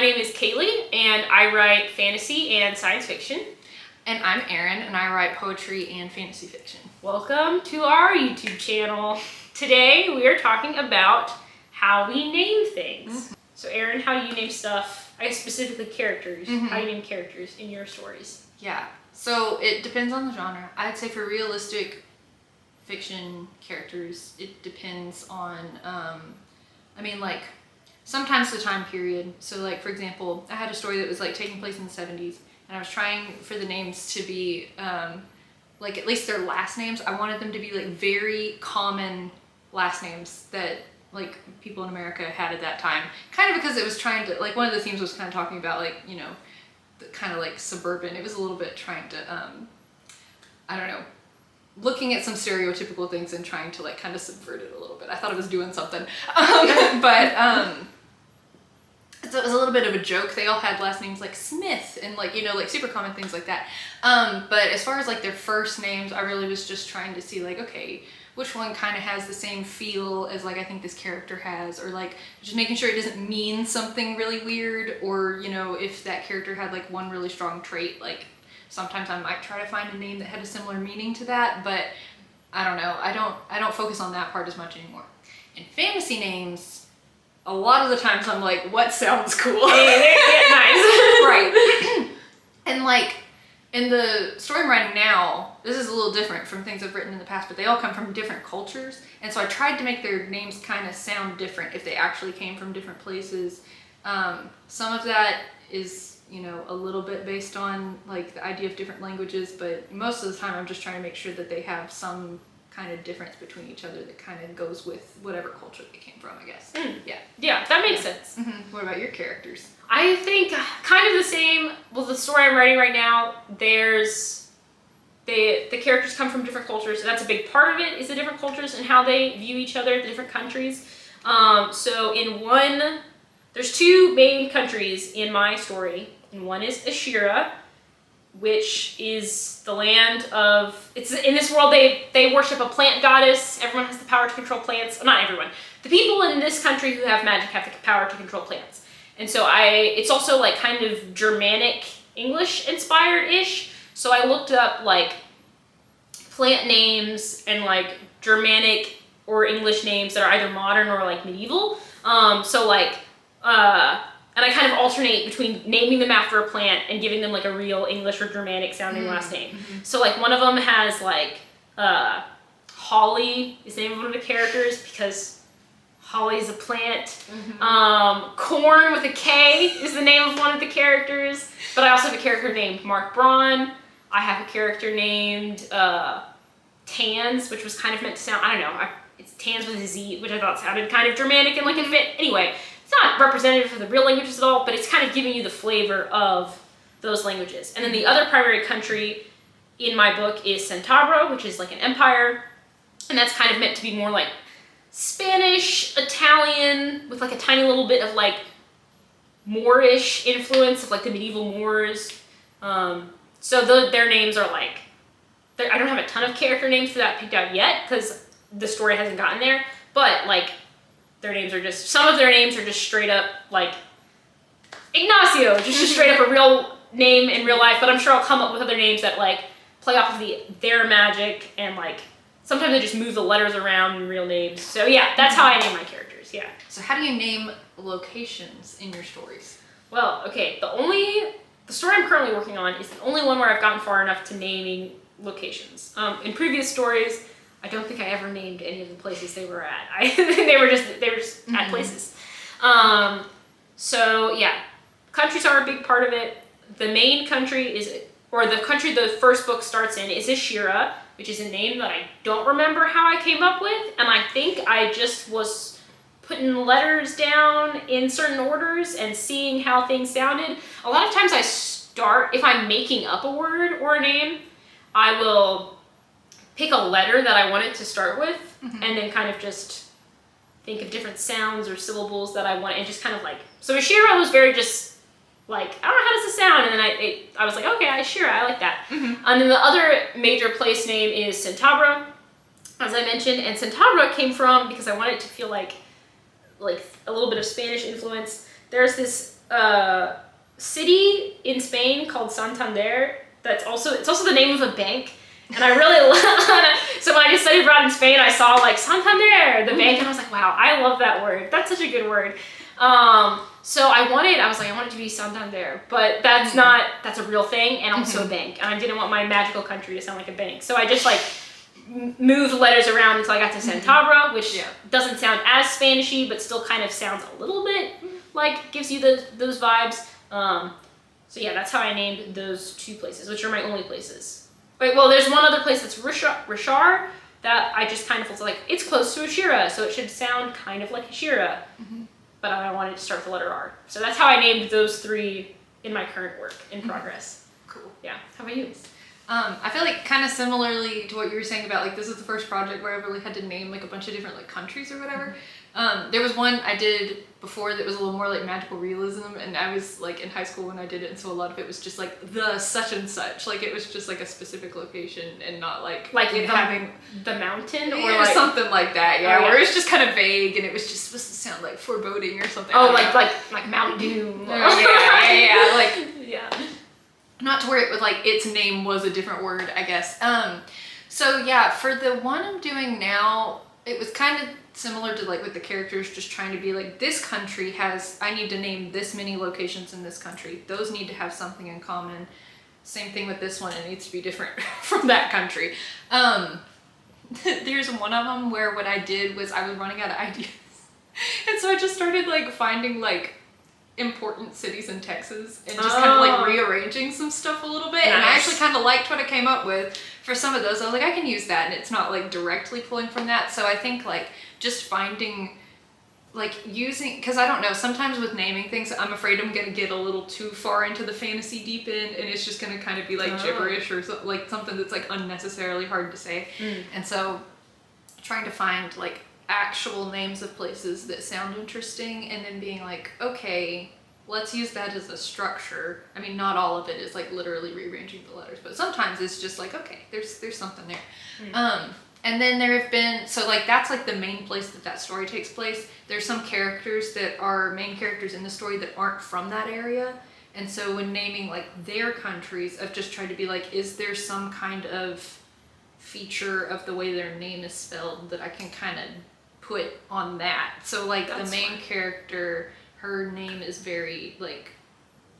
My name is Kaylee, and I write fantasy and science fiction. And I'm Erin, and I write poetry and fantasy fiction. Welcome to our YouTube channel. Today we are talking about how we name things. Mm-hmm. So Erin, how do you name stuff? I guess specifically characters. Mm-hmm. How do you name characters in your stories? Yeah, so it depends on the genre. I'd say for realistic fiction characters, it depends on, sometimes the time period. So like, for example, I had a story that was like taking place in the 70s, and I was trying for the names to be, like at least their last names. I wanted them to be like very common last names that like people in America had at that time. Kind of because it was trying to, like one of the themes was kind of talking about like, you know, the kind of like suburban. It was a little bit trying to, I don't know, looking at some stereotypical things and trying to like kind of subvert it a little bit. I thought it was doing something. So it was a little bit of a joke. They all had last names like Smith and like, you know, like super common things like that. But as far as like their first names, I really was just trying to see like, okay, which one kind of has the same feel as like I think this character has, or like just making sure it doesn't mean something really weird, or, you know, if that character had like one really strong trait, like sometimes I might try to find a name that had a similar meaning to that, but I don't know. I don't focus on that part as much anymore. In fantasy names, a lot of the times I'm like, what sounds cool? Hey, nice. Right. And like, in the story I'm writing now, this is a little different from things I've written in the past, but they all come from different cultures. And so I tried to make their names kind of sound different if they actually came from different places. Some of that is, you know, a little bit based on like the idea of different languages, but most of the time I'm just trying to make sure that they have some kind of difference between each other that kind of goes with whatever culture they came from, I guess. Yeah, that makes sense. Mm-hmm. What about your characters? I think kind of the same. Well, the story I'm writing right now, there's the characters come from different cultures, and that's a big part of it, is the different cultures and how they view each other, the different countries. So there's two main countries in my story, and one is Ashira, which is the land of, it's in this world they worship a plant goddess. Everyone has the power to control plants. Not everyone. The people in this country who have magic have the power to control plants. And so it's also like kind of Germanic English inspired-ish. So I looked up like plant names and like Germanic or English names that are either modern or like medieval. And I kind of alternate between naming them after a plant and giving them like a real English or Germanic sounding last name. Mm-hmm. So like one of them has like Holly is the name of one of the characters because Holly is a plant. Mm-hmm. Corn with a K is the name of one of the characters. But I also have a character named Mark Braun. I have a character named Tans, which was kind of meant to sound, I don't know, it's Tans with a Z, which I thought sounded kind of Germanic and like a fit. Anyway, it's not representative of the real languages at all, but it's kind of giving you the flavor of those languages. And then the other primary country in my book is Centabro, which is like an empire. And that's kind of meant to be more like Spanish, Italian, with like a tiny little bit of like Moorish influence of like the medieval Moors. So their names are like, I don't have a ton of character names for that picked out yet because the story hasn't gotten there, but like their names are just, some of their names are just straight up like Ignacio, just straight up a real name in real life, but I'm sure I'll come up with other names that like play off of their magic, and like sometimes I just move the letters around in real names. So yeah, that's how I name my characters, yeah. So how do you name locations in your stories? Well, okay, the story I'm currently working on is the only one where I've gotten far enough to naming locations. In previous stories, I don't think I ever named any of the places they were at. They were just mm-hmm. at places. So yeah, countries are a big part of it. The main country the country the first book starts in is Ashira, which is a name that I don't remember how I came up with, and I think I just was putting letters down in certain orders and seeing how things sounded. A lot of times if I'm making up a word or a name, I will pick a letter that I want it to start with, mm-hmm. and then kind of just think of different sounds or syllables that I want, and just kind of like, so Ashira was very just like, I don't know, how does this sound? And then I was like, okay, Ashira, I like that. Mm-hmm. And then the other major place name is Centabra, as I mentioned, and Centabra came from, because I wanted it to feel like a little bit of Spanish influence, there's this city in Spain called Santander. It's also the name of a bank. And I really love so when I just studied abroad in Spain, I saw like Santander, the bank, and I was like, wow, I love that word. That's such a good word. So I want it to be Santander, but that's a real thing and also a bank. And I didn't want my magical country to sound like a bank. So I just like moved letters around until I got to Santabria, which doesn't sound as Spanishy, but still kind of sounds a little bit like, gives you those vibes. So yeah, that's how I named those two places, which are my only places. Wait, well, there's one other place that's Richard that I just kind of felt like it's close to Ashira, so it should sound kind of like Ashira. But I wanted to start with the letter R. So that's how I named those three in my current work in progress. Cool. Yeah. How about you? I feel like kind of similarly to what you were saying about like this is the first project where I really had to name like a bunch of different like countries or whatever. There was one I did before that was a little more like magical realism, and I was like in high school when I did it, and so a lot of it was just like the such and such, like it was just like a specific location and not like it having the mountain or like something like that, where it was just kind of vague and it was just supposed to sound like foreboding or something. Oh, like Mount Doom. Yeah. Not to where it was like its name was a different word, I guess. So yeah, for the one I'm doing now, it was kind of similar to like with the characters, just trying to be like, this country I need to name this many locations in this country. Those need to have something in common. Same thing with this one, it needs to be different from that country. There's one of them where what I did was I was running out of ideas. And so I just started like finding like important cities in Texas and just kind of like rearranging some stuff a little bit. Nice. And I actually kind of liked what I came up with for some of those. I was like, I can use that, and it's not like directly pulling from that. So I think like just finding like using, because I don't know, sometimes with naming things, I'm afraid I'm going to get a little too far into the fantasy deep end, and it's just going to kind of be like gibberish or like something that's like unnecessarily hard to say. And so trying to find like actual names of places that sound interesting, and then being like, okay, let's use that as a structure. I mean, not all of it is like literally rearranging the letters, but sometimes it's just like, okay, there's something there. And then there have been, so like that's like the main place that story takes place. There's some characters that are main characters in the story that aren't from that area. And so when naming like their countries, I've just tried to be like, is there some kind of feature of the way their name is spelled that I can kind of put on that? So like that's the main character, her name is very like,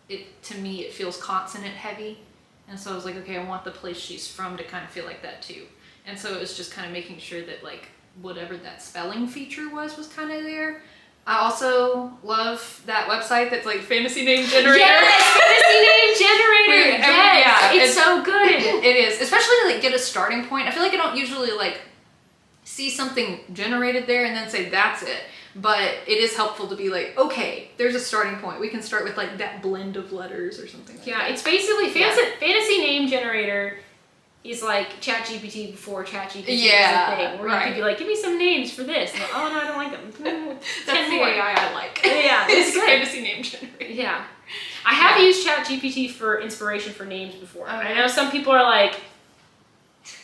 to me it feels consonant heavy. And so I was like, okay, I want the place she's from to kind of feel like that too. And so it was just kind of making sure that like whatever that spelling feature was kind of there. I also love that website that's like Fantasy Name Generator. Yes, Fantasy Name Generator. Yes, it's so good. It is, especially to like get a starting point. I feel like I don't usually like see something generated there and then say that's it. But it is helpful to be like, okay, there's a starting point. We can start with like that blend of letters or something like that. Yeah, it's basically Fantasy Name Generator is like ChatGPT before ChatGPT was a thing. Where you could be like, give me some names for this. And like, oh, no, I don't like them. That's the AI I like. Yeah, it's good. Fantasy Name Generator. Yeah. I have used ChatGPT for inspiration for names before. I know some people are like,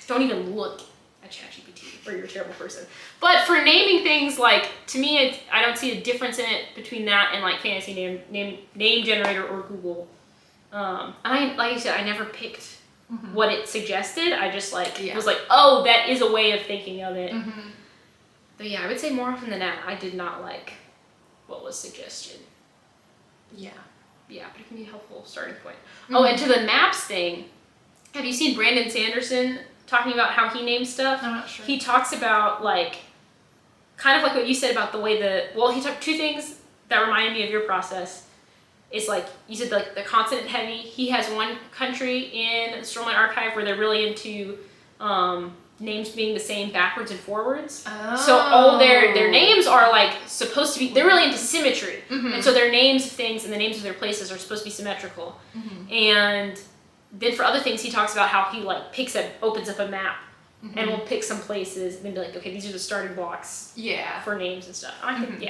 don't even look at ChatGPT or you're a terrible person. But for naming things, like, to me, I don't see a difference in it between that and like Fantasy Name Generator or Google. And like you said, I never picked what it suggested. I just like was like, oh, that is a way of thinking of it. But yeah, I would say more often than not, I did not like what was suggested. Yeah, but it can be a helpful starting point. Oh, and to the maps thing, have you seen Brandon Sanderson talking about how he names stuff? I'm not sure. He talks about like, kind of like what you said about the way he talked two things that reminded me of your process. It's like, you said like the consonant heavy. He has one country in the Storyline Archive where they're really into names being the same backwards and forwards. Oh. So all their names are like supposed to be, they're really into symmetry. And so their names of things and the names of their places are supposed to be symmetrical. And then for other things, he talks about how he like opens up a map and will pick some places and then be like, okay, these are the starting blocks for names and stuff. And I think,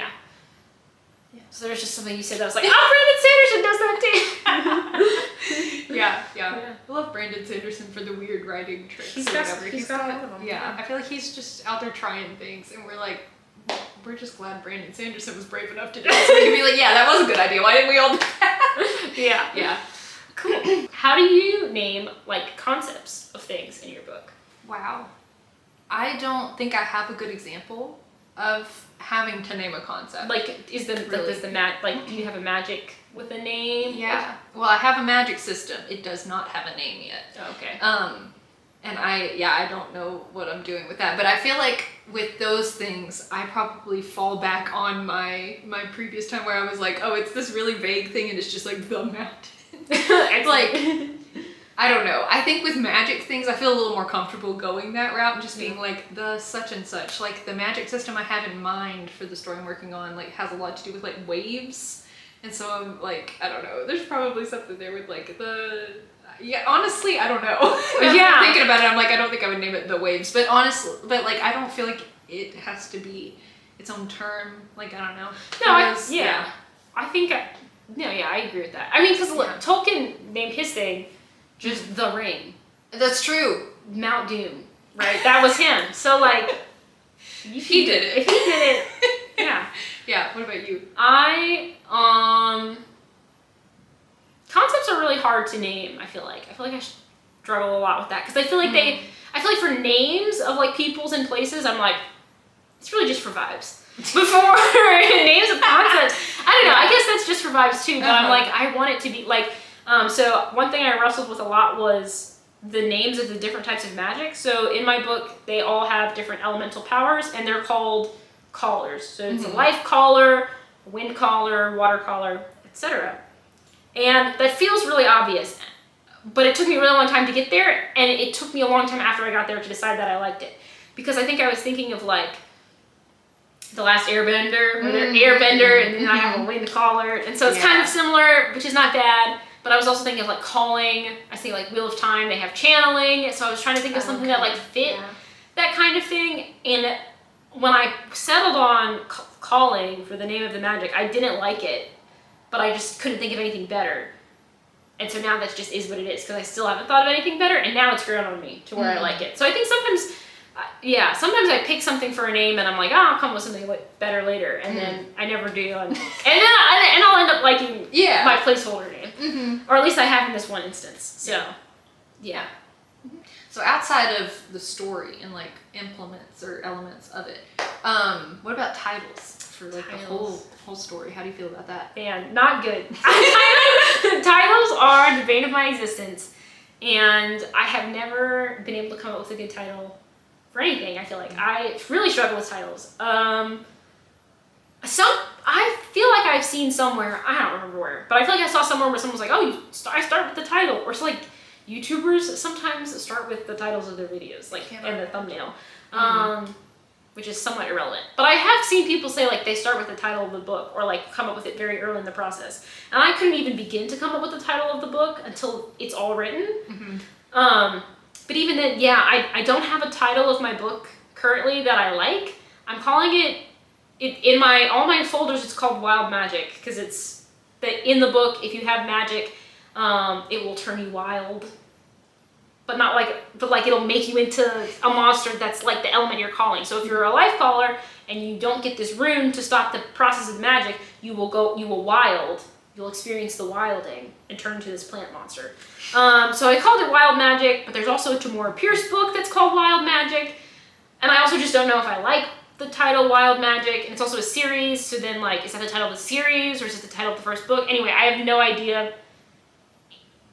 so there's just something you said that I was like, oh, Brandon Sanderson does that too. Yeah. I love Brandon Sanderson for the weird writing tricks. He's got a lot of them. Yeah, I feel like he's just out there trying things, and we're like, we're just glad Brandon Sanderson was brave enough to do it. So we can be like, yeah, that was a good idea. Why didn't we all do that? Yeah. Yeah. Cool. How do you name like concepts of things in your book? Wow. I don't think I have a good example of having to name a concept. Like, is the Really? do you have a magic with a name? Yeah. Well, I have a magic system. It does not have a name yet. Okay. And I don't know what I'm doing with that. But I feel like with those things, I probably fall back on my previous time where I was like, oh, it's this really vague thing and it's just like the mountain. Like, I don't know. I think with magic things, I feel a little more comfortable going that route and just being like the such and such. Like the magic system I have in mind for the story I'm working on, like has a lot to do with like waves. And so I'm like, I don't know. There's probably something there with like honestly, I don't know. Yeah. Thinking about it, I'm like, I don't think I would name it the waves. But honestly, like I don't feel like it has to be its own term. Like, I don't know. No, Because, I think, I agree with that. I mean, because look, Yeah. Tolkien named his thing just The Ring. That's true. Mount Doom, right? That was him. So, like, if He did it. If he did it, yeah. Yeah, what about you? Concepts are really hard to name, I feel like. I struggle a lot with that. Because I feel like I feel like for names of, like, peoples and places, I'm like, it's really just for vibes. Before names of concepts, I don't know. I guess that's just for vibes too. But I'm like, I want it to be like. So one thing I wrestled with a lot was the names of the different types of magic. So in my book, they all have different elemental powers, and they're called callers. So it's a life caller, wind caller, water caller, etc. And that feels really obvious, but it took me a really long time to get there, and it took me a long time after I got there to decide that I liked it, because I think I was thinking of like The Last Airbender, where they're airbender, and then I have a wind caller, and so it's kind of similar, which is not bad. But I was also thinking of like calling. I think like Wheel of Time, they have channeling, so I was trying to think of something that like fit that kind of thing. And when I settled on calling for the name of the magic, I didn't like it, but I just couldn't think of anything better. And so now that just is what it is, because I still haven't thought of anything better, and now it's grown on me to where I like it. So I think sometimes I pick something for a name and I'm like, I'll come with something better later, and then I never do, and then I'll end up liking my placeholder name, or at least I have in this one instance. So, yeah. So outside of the story and like implements or elements of it, what about titles for like the whole story? How do you feel about that? Man, not good. Titles are the bane of my existence, and I have never been able to come up with a good title for anything. I feel like I really struggle with titles. I feel like I've seen somewhere, I don't remember where, but I feel like I saw somewhere where someone was like, oh, I start with the title, or so like YouTubers sometimes start with the titles of their videos, like and the thumbnail, which is somewhat irrelevant. But I have seen people say like they start with the title of the book, or like come up with it very early in the process, and I couldn't even begin to come up with the title of the book until it's all written. But even then, I don't have a title of my book currently that I like. I'm calling it in all my folders. It's called Wild Magic, because it's that in the book, if you have magic, it will turn you wild. But it'll make you into a monster that's like the element you're calling. So if you're a life caller and you don't get this rune to stop the process of magic, you will wild. You'll experience the wilding and turn into this plant monster. So I called it Wild Magic, but there's also a Tamora Pierce book that's called Wild Magic. And I also just don't know if I like the title Wild Magic. And it's also a series, so then like, is that the title of the series, or is it the title of the first book? Anyway, I have no idea.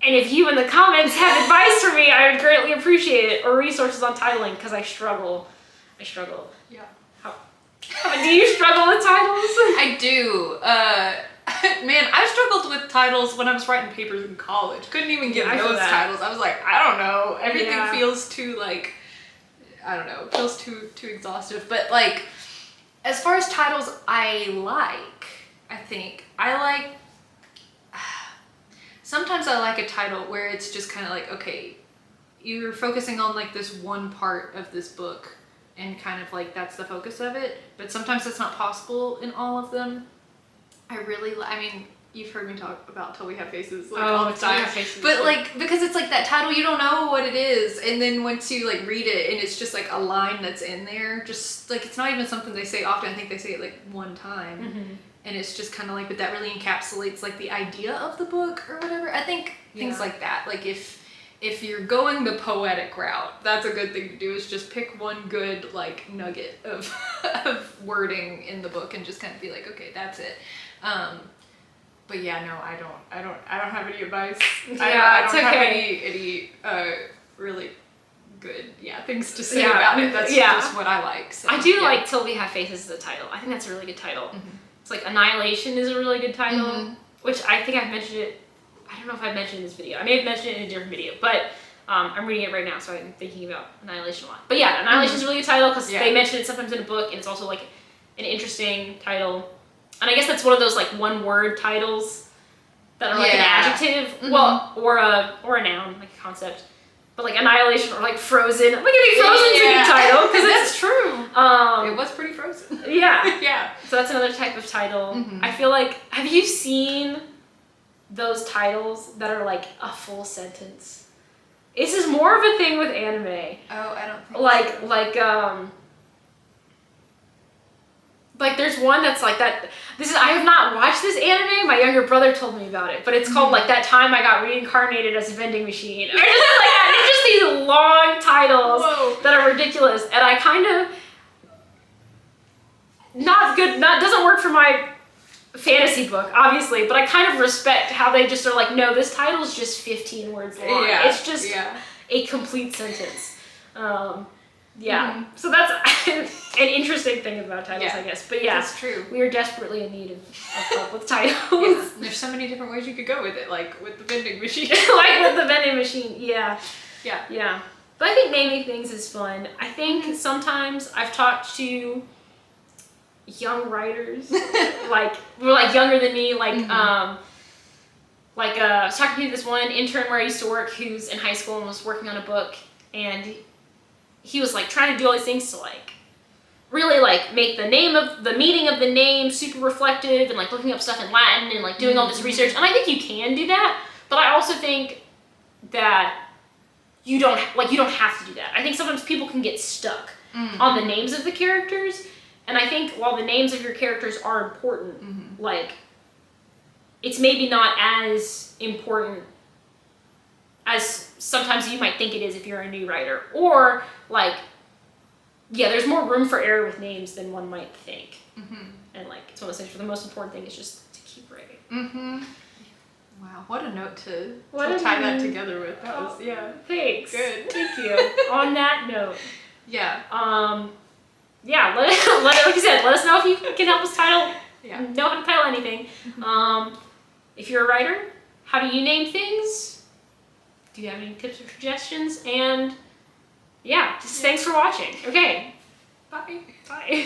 And if you in the comments have advice for me, I would greatly appreciate it, or resources on titling, because I struggle. Yeah. Do you struggle with titles? I do. Man, I struggled with titles when I was writing papers in college. Couldn't even get those titles. I was like, I don't know. Everything feels too like, I don't know, feels too exhaustive. But like, as far as titles sometimes I like a title where it's just kind of like, okay, you're focusing on like this one part of this book, and kind of like that's the focus of it. But sometimes that's not possible in all of them. you've heard me talk about Till We Have Faces Oh, all the Till We time. Have Faces. But like, because it's like that title, you don't know what it is, and then once you like read it, and it's just like a line that's in there, just like it's not even something they say often. I think they say it like one time, and it's just kind of like, but that really encapsulates like the idea of the book or whatever. I think things like that. Like if you're going the poetic route, that's a good thing to do. Is just pick one good like nugget of of wording in the book and just kind of be like, okay, that's it. But yeah, no, I don't have any advice. I don't have any really good things to say about it. That's just what I like. So, I do like Till We Have Faces as a title. I think that's a really good title. It's like Annihilation is a really good title, which I think I've mentioned it. I don't know if I've mentioned in this video. I may have mentioned it in a different video, but I'm reading it right now, so I'm thinking about Annihilation a lot. But yeah, Annihilation is a really good title because they mention it sometimes in a book, and it's also like an interesting title. And I guess that's one of those like one-word titles that are like an adjective, well, or a noun, like a concept. But like Annihilation or like Frozen. Look at me, Frozen's a good title because that's true. It was pretty frozen. Yeah. So that's another type of title. I feel like, have you seen those titles that are like a full sentence? This is more of a thing with anime. Oh, I don't think like there's one that's like that. I have not watched this anime. My younger brother told me about it, but it's called like That Time I Got Reincarnated as a Vending Machine. Or just like that. It's just these long titles that are ridiculous, and I kind of doesn't work for my fantasy book, obviously, but I kind of respect how they just are like, no, this title's just 15 words long. It's just a complete sentence. So that's an interesting thing about titles, I guess. But that's true. We are desperately in need of help with titles. There's so many different ways you could go with it, like with the vending machine. Like with the vending machine, yeah. But I think naming things is fun. I think sometimes I've talked to young writers, like were like younger than me, I was talking to this one intern where I used to work who's in high school and was working on a book, and he was like trying to do all these things to like really like make the name of the meaning of the name super reflective and like looking up stuff in Latin and like doing all this research. And I think you can do that, but I also think that you don't have to do that. I think sometimes people can get stuck on the names of the characters, and I think while the names of your characters are important, like it's maybe not as important as sometimes you might think it is if you're a new writer. Or like, there's more room for error with names than one might think. And like, it's one of those things where the most important thing is just to keep writing. Wow, what a note to tie that together with. That was, thanks. Good. Thank you. On that note. Yeah. Like you said, let us know if you can help us know how to title anything. If you're a writer, how do you name things? Do you have any tips or suggestions? And just thanks for watching. Okay. Bye. Bye.